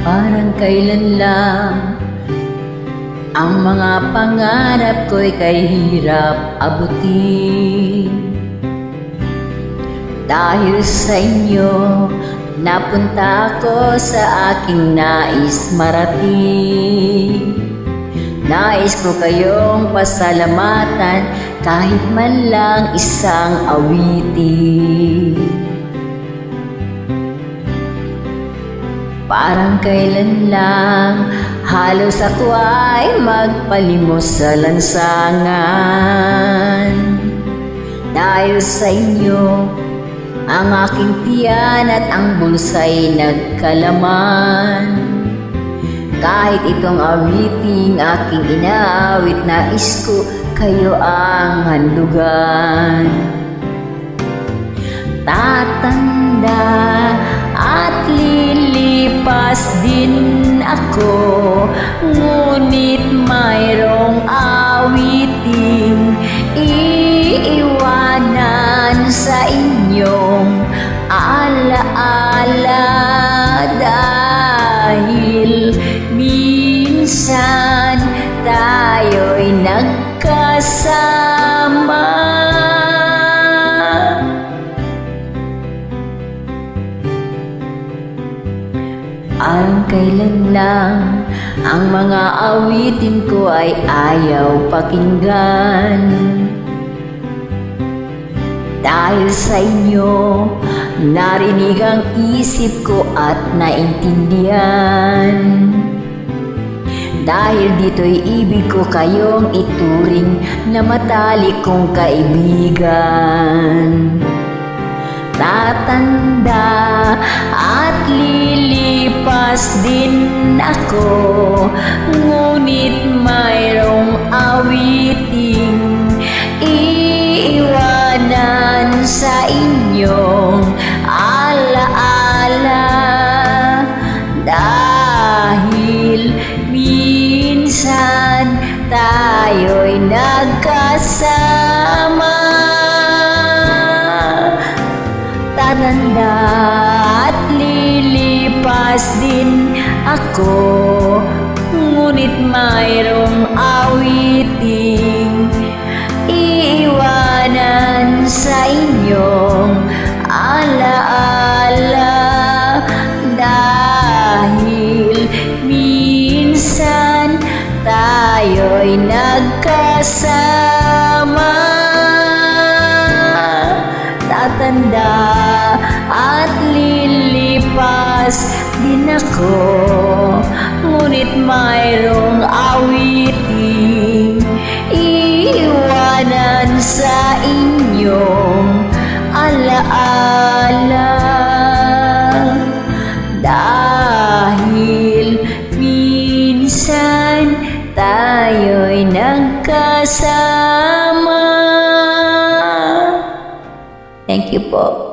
Parang kailan lang ang mga pangarap ko'y kahirap abutin. Dahil sa inyo, napunta ako sa aking nais marating. Nais ko kayong pasalamatan kahit man lang isang awitin. Parang kailan lang halos ako ay magpalimos sa lansangan. Dahil sa inyo, ang aking tiyan at ang bulsa'y nagkalaman. Kahit itong awiting aking inaawit, nais ko kayo ang handugan. Tatanda at lilipas din ako, ngunit mayroong awiting iiwanan sa inyong alaala. Dahil minsan tayo'y nagkasama. Ang kailan lang ang mga awitin ko ay ayaw pakinggan. Dahil sa inyo, narinig ang isip ko at naintindihan. Dahil dito'y ibig ko kayong ituring na matalik kong kaibigan. Tatanda at lilipas din ako, ngunit mayroong awiting iiwanan sa inyong alaala. Dahil minsan tayo'y nagkasama. Tatanda at lilipas din ako, ngunit mayroong awiting iiwanan sa inyong alaala. Dahil minsan tayo'y nagkasama. Tatanda at lilipas din ako, ngunit mayroong awiting iiwanan sa inyong alaala. Dahil minsan tayo'y nagkasama. Thank you po.